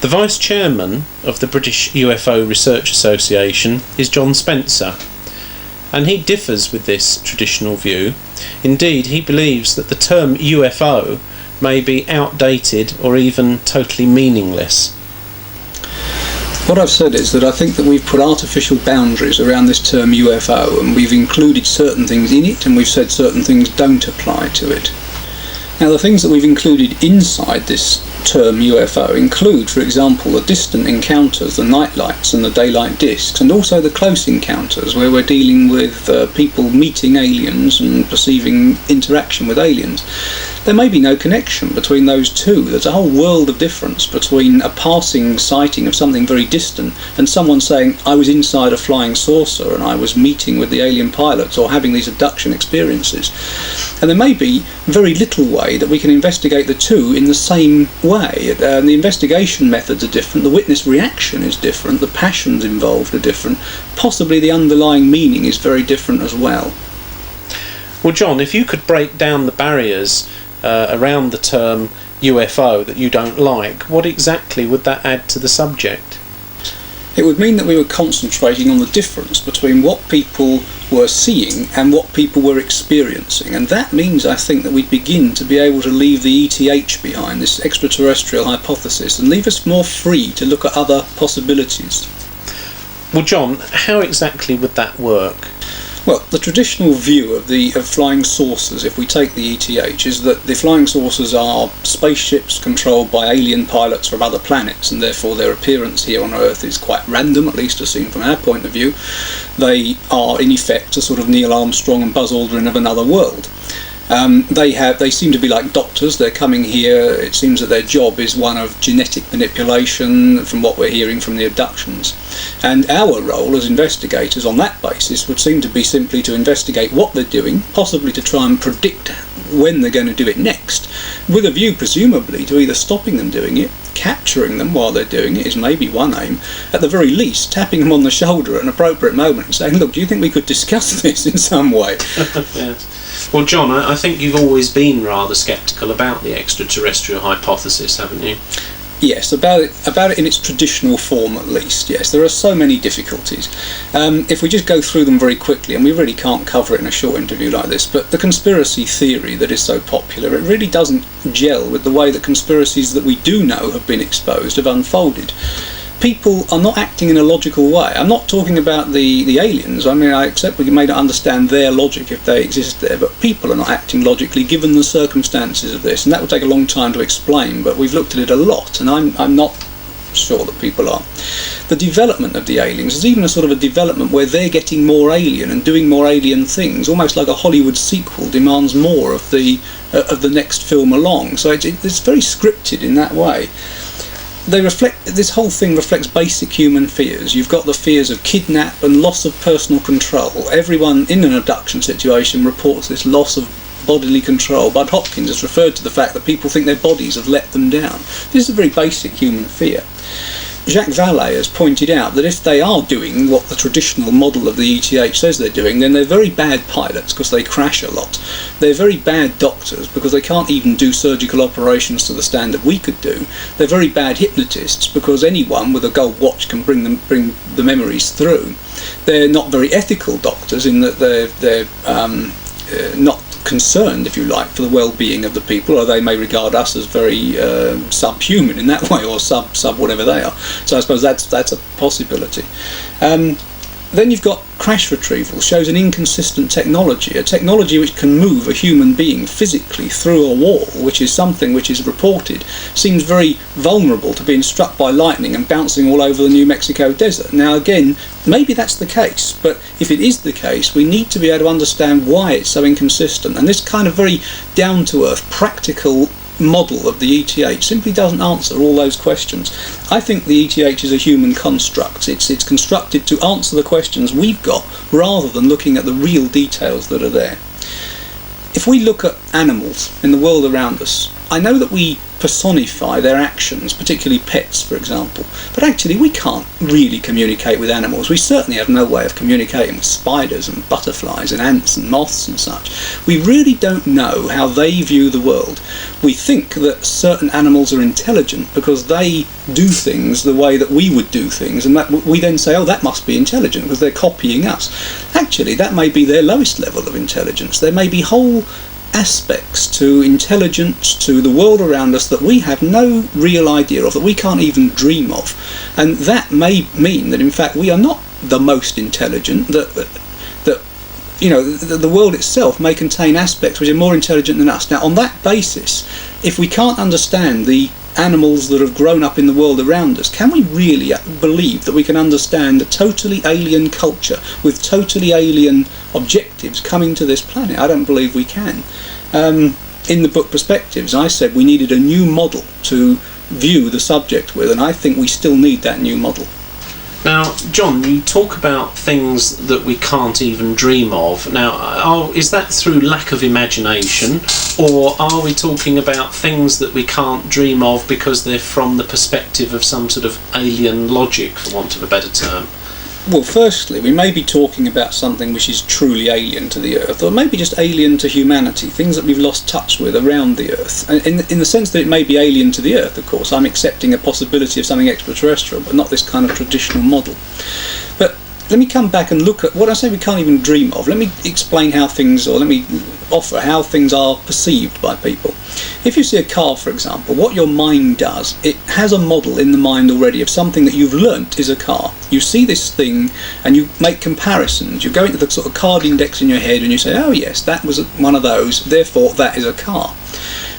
The Vice Chairman of the British UFO Research Association is John Spencer, and he differs with this traditional view. Indeed, he believes that the term UFO may be outdated or even totally meaningless. What I've said is that I think that we've put artificial boundaries around this term UFO, and we've included certain things in it, and we've said certain things don't apply to it. Now, the things that we've included inside this term UFO include, for example, the distant encounters, the night lights and the daylight discs, and also the close encounters where we're dealing with people meeting aliens and perceiving interaction with aliens. There may be no connection between those two. There's a whole world of difference between a passing sighting of something very distant and someone saying, I was inside a flying saucer and I was meeting with the alien pilots or having these abduction experiences. And there may be very little way that we can investigate the two in the same way. The investigation methods are different, the witness reaction is different, the passions involved are different, possibly the underlying meaning is very different as well. Well, John, if you could break down the barriers around the term UFO that you don't like, what exactly would that add to the subject? It would mean that we were concentrating on the difference between what people were seeing and what people were experiencing, and that means, I think, that we'd begin to be able to leave the ETH behind, this extraterrestrial hypothesis, and leave us more free to look at other possibilities. Well, John, how exactly would that work? Well, the traditional view of flying saucers, if we take the ETH, is that the flying saucers are spaceships controlled by alien pilots from other planets, and therefore their appearance here on Earth is quite random, at least as seen from our point of view. They are, in effect, a sort of Neil Armstrong and Buzz Aldrin of another world. They seem to be like doctors. They're coming here. It seems that their job is one of genetic manipulation, from what we're hearing from the abductions. And our role as investigators on that basis would seem to be simply to investigate what they're doing, possibly to try and predict when they're going to do it next, with a view presumably to either stopping them doing it, capturing them while they're doing it is maybe one aim, at the very least tapping them on the shoulder at an appropriate moment and saying, look, do you think we could discuss this in some way? Yes. Well, John, I think you've always been rather sceptical about the extraterrestrial hypothesis, haven't you? Yes, about it in its traditional form at least, yes. There are so many difficulties. If we just go through them very quickly, and we really can't cover it in a short interview like this, but the conspiracy theory that is so popular, it really doesn't gel with the way that conspiracies that we do know have been exposed have unfolded. People are not acting in a logical way. I'm not talking about the aliens. I mean, I accept we may not understand their logic if they exist there, but people are not acting logically given the circumstances of this, and that will take a long time to explain, but we've looked at it a lot, and I'm not sure that people are. The development of the aliens is even a sort of a development where they're getting more alien and doing more alien things, almost like a Hollywood sequel demands more of the next film along. So it's very scripted in that way. This whole thing reflects basic human fears. You've got the fears of kidnap and loss of personal control. Everyone in an abduction situation reports this loss of bodily control. Bud Hopkins has referred to the fact that people think their bodies have let them down. This is a very basic human fear. Jacques Vallée has pointed out that if they are doing what the traditional model of the ETH says they're doing, then they're very bad pilots because they crash a lot. They're very bad doctors because they can't even do surgical operations to the standard we could do. They're very bad hypnotists because anyone with a gold watch can bring the memories through. They're not very ethical doctors in that they're not concerned, if you like, for the well-being of the people, or they may regard us as very subhuman in that way, or sub whatever they are. So I suppose that's a possibility. Then you've got crash retrieval, shows an inconsistent technology, a technology which can move a human being physically through a wall, which is something which is reported, seems very vulnerable to being struck by lightning and bouncing all over the New Mexico desert. Now again, maybe that's the case, but if it is the case, we need to be able to understand why it's so inconsistent, and this kind of very down-to-earth, practical model of the ETH simply doesn't answer all those questions. I think the ETH is a human construct. It's constructed to answer the questions we've got rather than looking at the real details that are there. If we look at animals in the world around us, I know that we personify their actions, particularly pets, for example, but actually we can't really communicate with animals. We certainly have no way of communicating with spiders and butterflies and ants and moths and such. We really don't know how they view the world. We think that certain animals are intelligent because they do things the way that we would do things, and that we then say, oh, that must be intelligent because they're copying us. Actually, that may be their lowest level of intelligence. There may be whole aspects to intelligence, to the world around us, that we have no real idea of, that we can't even dream of. And that may mean that in fact we are not the most intelligent, that the world itself may contain aspects which are more intelligent than us. Now, on that basis, if we can't understand the animals that have grown up in the world around us, can we really believe that we can understand a totally alien culture with totally alien objectives coming to this planet? I don't believe we can. In the book Perspectives, I said we needed a new model to view the subject with, and I think we still need that new model. Now, John, you talk about things that we can't even dream of. Now, is that through lack of imagination, or are we talking about things that we can't dream of because they're from the perspective of some sort of alien logic, for want of a better term? Well, firstly, we may be talking about something which is truly alien to the Earth, or maybe just alien to humanity, things that we've lost touch with around the Earth. In the sense that it may be alien to the Earth, of course, I'm accepting a possibility of something extraterrestrial, but not this kind of traditional model. But let me come back and look at what I say we can't even dream of. Let me explain how things, or let me offer how things are perceived by people. If you see a car, for example, what your mind does, it has a model in the mind already of something that you've learnt is a car. You see this thing and you make comparisons. You go into the sort of card index in your head and you say, oh yes, that was one of those, therefore that is a car.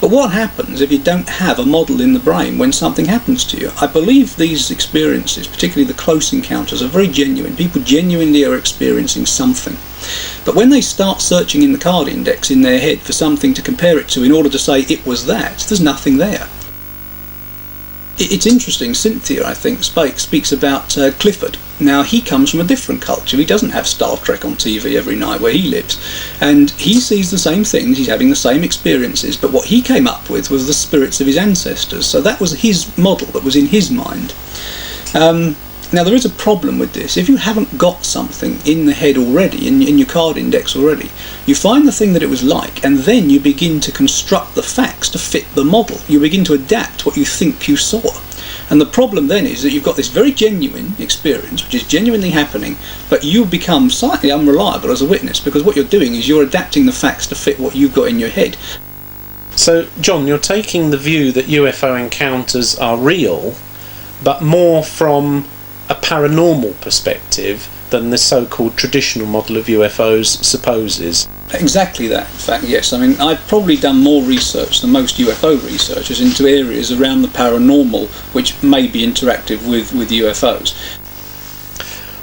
But what happens if you don't have a model in the brain when something happens to you? I believe these experiences, particularly the close encounters, are very genuine. People genuinely are experiencing something. But when they start searching in the card index in their head for something to compare it to in order to say it was that, there's nothing there. It's interesting, Cynthia, I think, speaks about Clifford. Now, he comes from a different culture. He doesn't have Star Trek on TV every night where he lives. And he sees the same things, he's having the same experiences, but what he came up with was the spirits of his ancestors. So that was his model that was in his mind. Now, there is a problem with this. If you haven't got something in the head already, in your card index already, you find the thing that it was like, and then you begin to construct the facts to fit the model. You begin to adapt what you think you saw. And the problem then is that you've got this very genuine experience, which is genuinely happening, but you become slightly unreliable as a witness, because what you're doing is you're adapting the facts to fit what you've got in your head. So, John, you're taking the view that UFO encounters are real, but more from a paranormal perspective than the so-called traditional model of UFOs supposes. Exactly that, in fact, yes. I mean, I've probably done more research than most UFO researchers into areas around the paranormal which may be interactive with UFOs.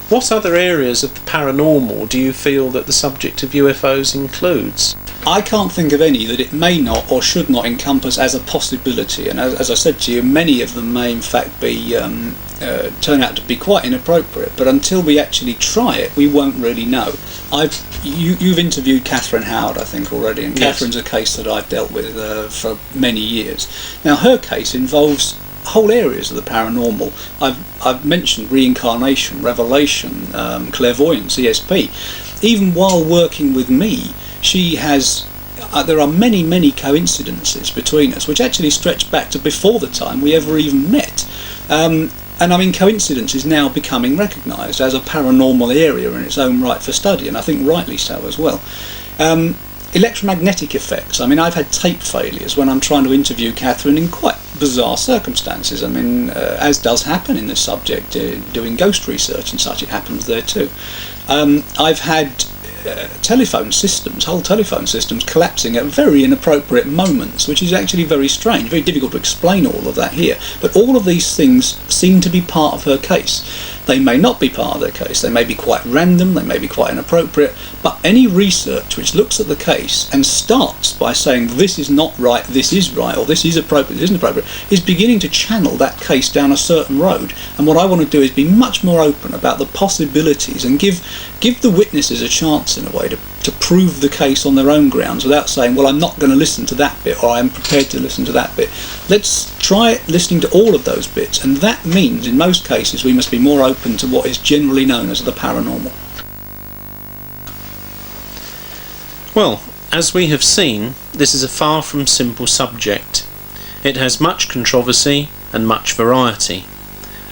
What other areas of the paranormal do you feel that the subject of UFOs includes? I can't think of any that it may not or should not encompass as a possibility, and as I said to you, many of them may in fact be turn out to be quite inappropriate, but until we actually try it, we won't really know. You've interviewed Catherine Howard, I think, already, and yes. Catherine's a case that I've dealt with for many years. Now, her case involves whole areas of the paranormal. I've mentioned reincarnation, revelation, clairvoyance, ESP. Even while working with me, she has there are many coincidences between us which actually stretch back to before the time we ever even met. And I mean, coincidence is now becoming recognised as a paranormal area in its own right for study, and I think rightly so as well. Electromagnetic effects. I mean, I've had tape failures when I'm trying to interview Catherine in quite bizarre circumstances. I mean, as does happen in this subject, doing ghost research and such, it happens there too. I've had telephone systems, whole telephone systems collapsing at very inappropriate moments, which is actually very strange, very difficult to explain all of that here. But all of these things seem to be part of her case. They may not be part of their case, they may be quite random, they may be quite inappropriate, but any research which looks at the case and starts by saying this is not right, this is right, or this is appropriate, this isn't appropriate, is beginning to channel that case down a certain road. And what I want to do is be much more open about the possibilities and give the witnesses a chance in a way to to prove the case on their own grounds without saying, well, I'm not going to listen to that bit, or I'm prepared to listen to that bit. Let's try listening to all of those bits, and that means in most cases we must be more open to what is generally known as the paranormal. Well, as we have seen, this is a far from simple subject. It has much controversy and much variety,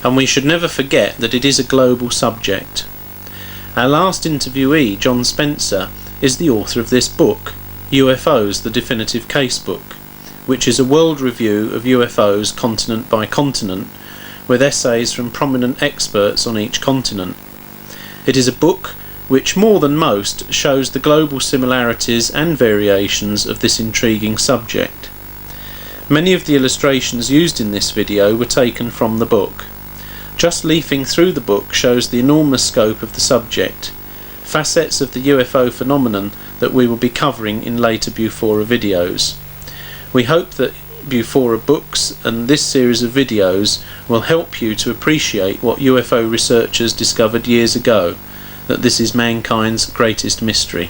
and we should never forget that it is a global subject. Our last interviewee, John Spencer, is the author of this book, UFOs, the Definitive Casebook, which is a world review of UFOs continent by continent, with essays from prominent experts on each continent. It is a book which, more than most, shows the global similarities and variations of this intriguing subject. Many of the illustrations used in this video were taken from the book. Just leafing through the book shows the enormous scope of the subject, facets of the UFO phenomenon that we will be covering in later Bufora videos. We hope that Bufora books and this series of videos will help you to appreciate what UFO researchers discovered years ago, that this is mankind's greatest mystery.